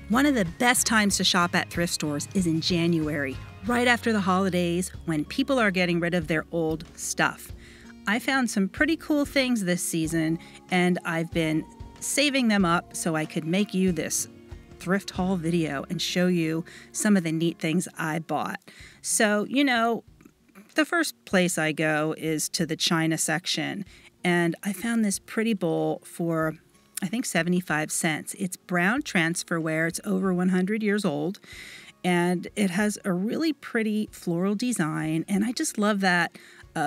One of the best times to shop at thrift stores is in January, right after the holidays, when people are getting rid of their old stuff. I found some pretty cool things this season, and I've been saving them up so I could make you this thrift haul video and show you some of the neat things I bought. So, the first place I go is to the China section, and I found this pretty bowl for I think 75 cents. It's brown transferware. It's over 100 years old, and it has a really pretty floral design, and I just love that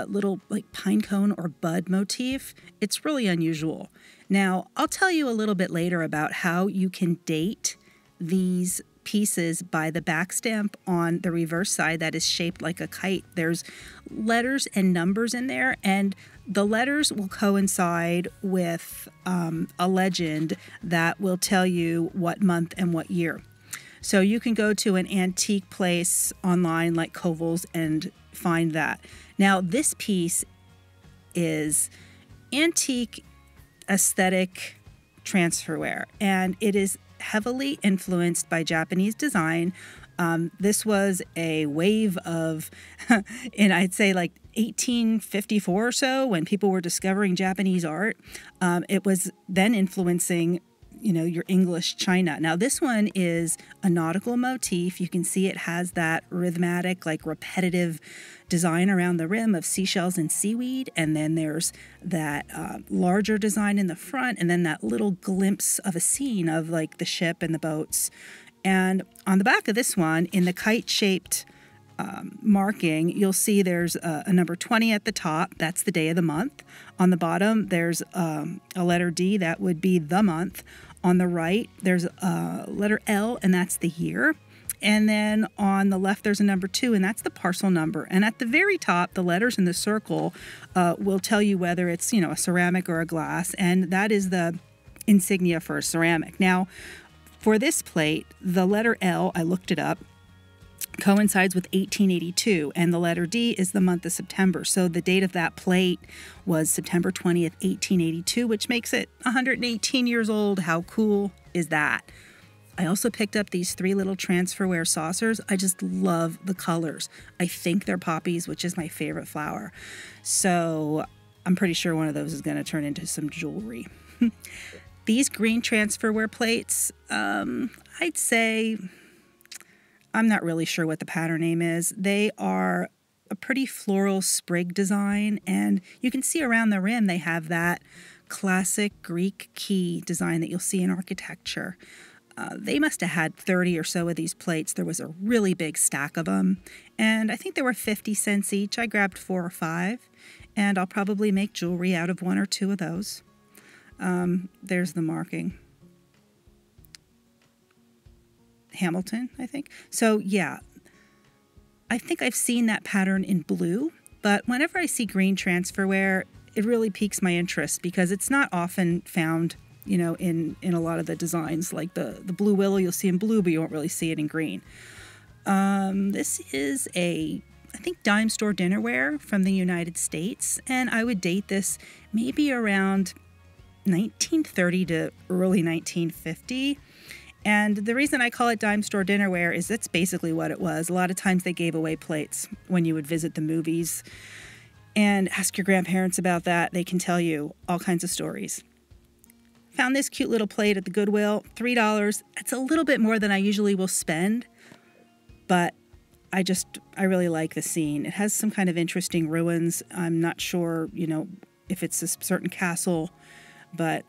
little like pine cone or bud motif. It's really unusual. Now, I'll tell you a little bit later about how you can date these pieces by the back stamp on the reverse side that is shaped like a kite. There's letters and numbers in there, and the letters will coincide with a legend that will tell you what month and what year. So you can go to an antique place online like Koval's and find that. Now, this piece is antique aesthetic transferware, and it is heavily influenced by Japanese design. This was a wave of, and I'd say like 1854 or so, when people were discovering Japanese art. It was then influencing, your English China. Now, this one is a nautical motif. You can see it has that rhythmic, like repetitive design around the rim of seashells and seaweed. And then there's that larger design in the front, and then that little glimpse of a scene of like the ship and the boats. And on the back of this one, in the kite-shaped marking, you'll see there's a number 20 at the top. That's the day of the month. On the bottom, there's a letter D. That would be the month. On the right, there's a letter L, and that's the year. And then on the left, there's a number 2, and that's the parcel number. And at the very top, the letters in the circle will tell you whether it's, a ceramic or a glass, and that is the insignia for a ceramic. Now, for this plate, the letter L, I looked it up, coincides with 1882, and the letter D is the month of September. So the date of that plate was September 20th, 1882, which makes it 118 years old. How cool is that? I also picked up these 3 little transferware saucers. I just love the colors. I think they're poppies, which is my favorite flower. So I'm pretty sure one of those is going to turn into some jewelry. These green transferware plates, I'd say, I'm not really sure what the pattern name is. They are a pretty floral sprig design, and you can see around the rim they have that classic Greek key design that you'll see in architecture. They must have had 30 or so of these plates. There was a really big stack of them, and I think they were 50 cents each. I grabbed 4 or 5, and I'll probably make jewelry out of 1 or 2 of those. There's the marking. Hamilton, I think. So yeah, I think I've seen that pattern in blue, but whenever I see green transferware, it really piques my interest because it's not often found, in a lot of the designs. Like the blue willow, you'll see in blue, but you won't really see it in green. This is I think dime store dinnerware from the United States, and I would date this maybe around 1930 to early 1950. And the reason I call it dime store dinnerware is that's basically what it was. A lot of times they gave away plates when you would visit the movies. And ask your grandparents about that. They can tell you all kinds of stories. Found this cute little plate at the Goodwill, $3. It's a little bit more than I usually will spend, but I really like the scene. It has some kind of interesting ruins. I'm not sure, if it's a certain castle, but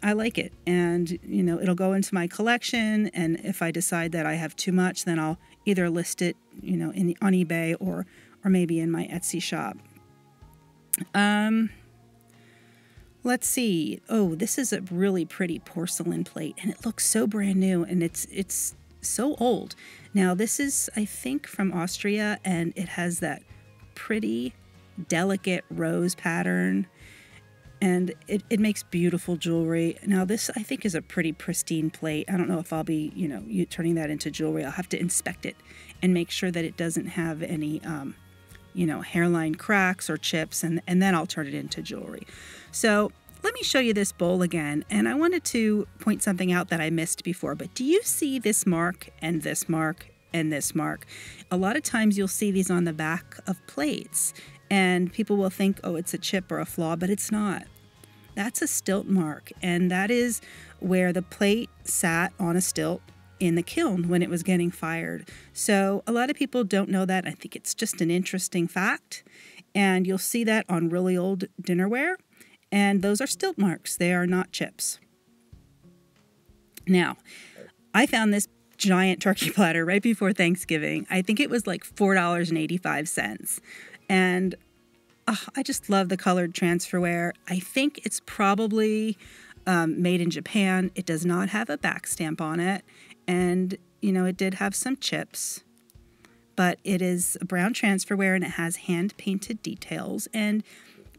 I like it, and it'll go into my collection, and if I decide that I have too much, then I'll either list it on eBay or maybe in my Etsy shop. Let's see. Oh, this is a really pretty porcelain plate, and it looks so brand new, and it's so old. Now, this is, I think, from Austria, and it has that pretty delicate rose pattern, and it makes beautiful jewelry. Now, this, I think, is a pretty pristine plate. I don't know if I'll be, turning that into jewelry. I'll have to inspect it and make sure that it doesn't have any, hairline cracks or chips, and then I'll turn it into jewelry. So let me show you this bowl again. And I wanted to point something out that I missed before, but do you see this mark and this mark and this mark? A lot of times you'll see these on the back of plates and people will think, oh, it's a chip or a flaw, but it's not. That's a stilt mark, and that is where the plate sat on a stilt in the kiln when it was getting fired. So a lot of people don't know that. I think it's just an interesting fact, and you'll see that on really old dinnerware, and those are stilt marks. They are not chips. Now, I found this giant turkey platter right before Thanksgiving. I think it was like $4.85, and I just love the colored transferware. I think it's probably made in Japan. It does not have a back stamp on it. And, you know, it did have some chips. But it is a brown transferware and it has hand-painted details. And,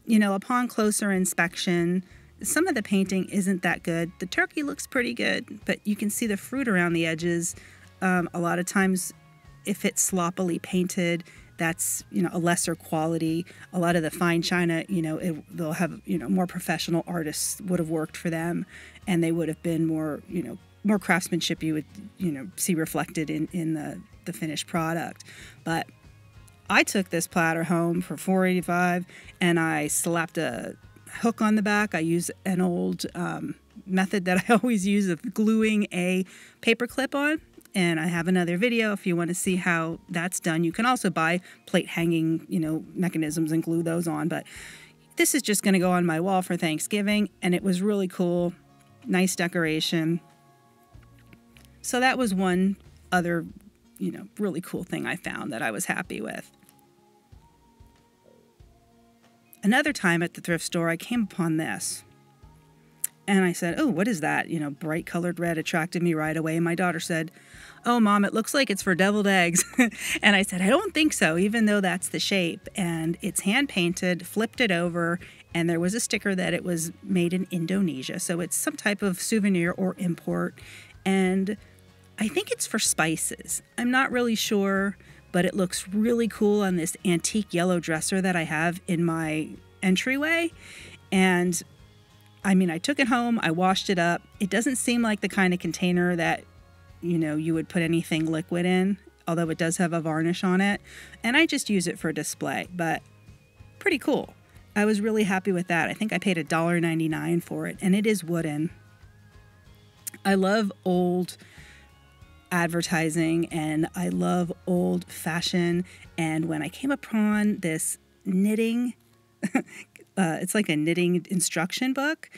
you know, upon closer inspection, some of the painting isn't that good. The turkey looks pretty good, but you can see the fruit around the edges. A lot of times, if it's sloppily painted, that's, you know, a lesser quality. A lot of the fine china, you know, they'll have, you know, more professional artists would have worked for them, and they would have been more, you know, more craftsmanship you would, you know, see reflected in the finished product. But I took this platter home for $4.85 and I slapped a hook on the back. I use an old method that I always use of gluing a paper clip on. And I have another video if you want to see how that's done. You can also buy plate hanging, you know, mechanisms and glue those on. But this is just going to go on my wall for Thanksgiving. And it was really cool. Nice decoration. So that was one other, you know, really cool thing I found that I was happy with. Another time at the thrift store, I came upon this. And I said, oh, what is that? You know, bright colored red attracted me right away. And my daughter said, oh, Mom, it looks like it's for deviled eggs. And I said, I don't think so, even though that's the shape. And it's hand painted, flipped it over, and there was a sticker that it was made in Indonesia. So it's some type of souvenir or import. And I think it's for spices. I'm not really sure, but it looks really cool on this antique yellow dresser that I have in my entryway. And I mean, I took it home, I washed it up. It doesn't seem like the kind of container that, you know, you would put anything liquid in, although it does have a varnish on it. And I just use it for display, but pretty cool. I was really happy with that. I think I paid $1.99 for it, and it is wooden. I love old advertising, and I love old fashion. And when I came upon this knitting, it's like a knitting instruction book,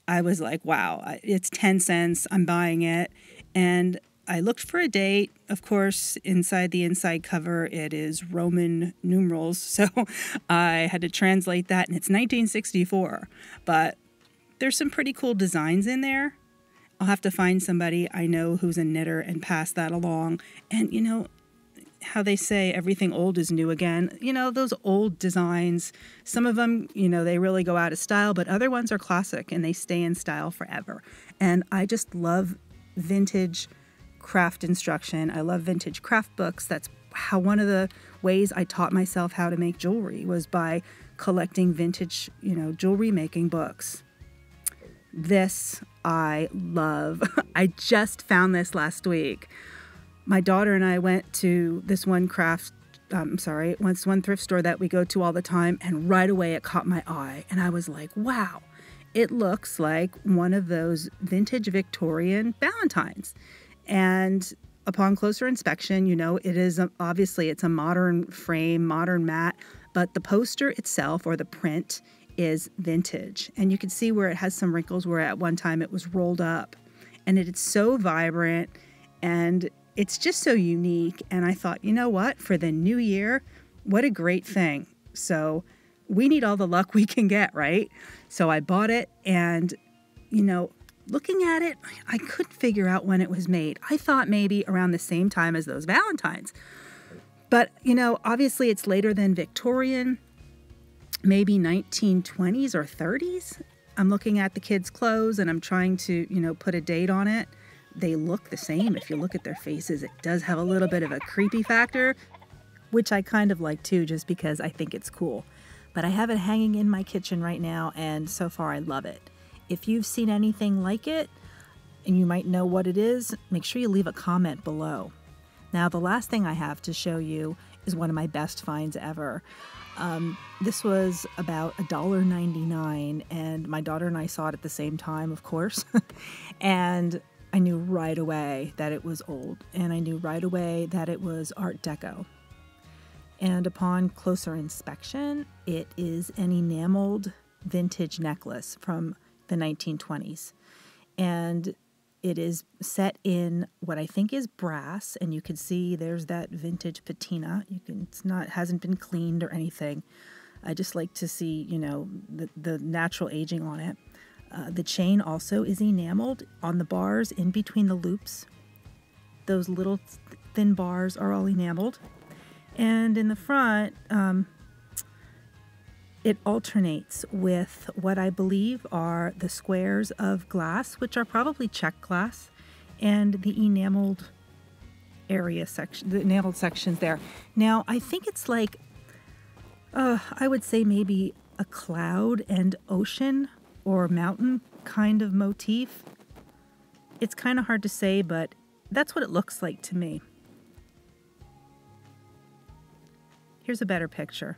I was like, wow, it's 10 cents. I'm buying it. And I looked for a date. Of course, inside the inside cover, it is Roman numerals. So I had to translate that, and it's 1964. But there's some pretty cool designs in there. I'll have to find somebody I know who's a knitter and pass that along. And, you know, how they say everything old is new again. You know, those old designs, some of them, you know, they really go out of style, but other ones are classic and they stay in style forever. And I just love vintage craft instruction. I love vintage craft books. That's how one of the ways I taught myself how to make jewelry was by collecting vintage, you know, jewelry making books. This I love. I just found this last week. My daughter and I went to this one one thrift store that we go to all the time, and right away it caught my eye, and I was like, wow, it looks like one of those vintage Victorian Valentines. And upon closer inspection, you know, it is obviously it's a modern frame, modern mat, but the poster itself or the print is vintage. And you can see where it has some wrinkles where at one time it was rolled up, and it's so vibrant and it's just so unique. And I thought, you know what, for the new year, what a great thing. So we need all the luck we can get, right? So I bought it, and, you know, looking at it, I couldn't figure out when it was made. I thought maybe around the same time as those Valentines. But, you know, obviously it's later than Victorian, maybe 1920s or 30s. I'm looking at the kids' clothes and I'm trying to, you know, put a date on it. They look the same. If you look at their faces, it does have a little bit of a creepy factor, which I kind of like too, just because I think it's cool. But I have it hanging in my kitchen right now, and so far I love it. If you've seen anything like it, and you might know what it is, make sure you leave a comment below. Now, the last thing I have to show you is one of my best finds ever. This was about $1.99, and my daughter and I saw it at the same time, of course. And I knew right away that it was old, and I knew right away that it was Art Deco. And upon closer inspection, it is an enameled vintage necklace from the 1920s. And it is set in what I think is brass, and you can see there's that vintage patina. Hasn't been cleaned or anything. I just like to see, the natural aging on it. The chain also is enameled on the bars in between the loops. Those little thin bars are all enameled. And in the front, it alternates with what I believe are the squares of glass, which are probably check glass, and the enameled the enameled sections there. Now, I think it's like, I would say maybe a cloud and ocean or mountain kind of motif. It's kind of hard to say, but that's what it looks like to me. Here's a better picture.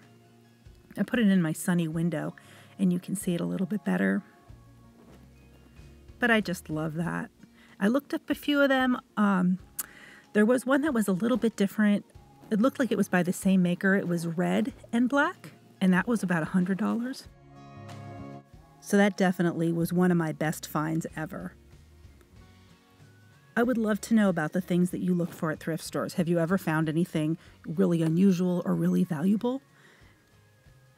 I put it in my sunny window, and you can see it a little bit better. But I just love that. I looked up a few of them. There was one that was a little bit different. It looked like it was by the same maker. It was red and black, and that was about $100. So that definitely was one of my best finds ever. I would love to know about the things that you look for at thrift stores. Have you ever found anything really unusual or really valuable?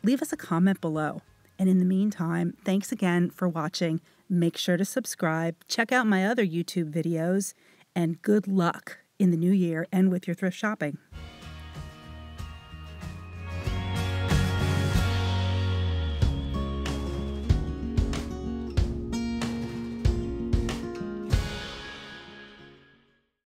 Leave us a comment below. And in the meantime, thanks again for watching. Make sure to subscribe, check out my other YouTube videos, and good luck in the new year and with your thrift shopping.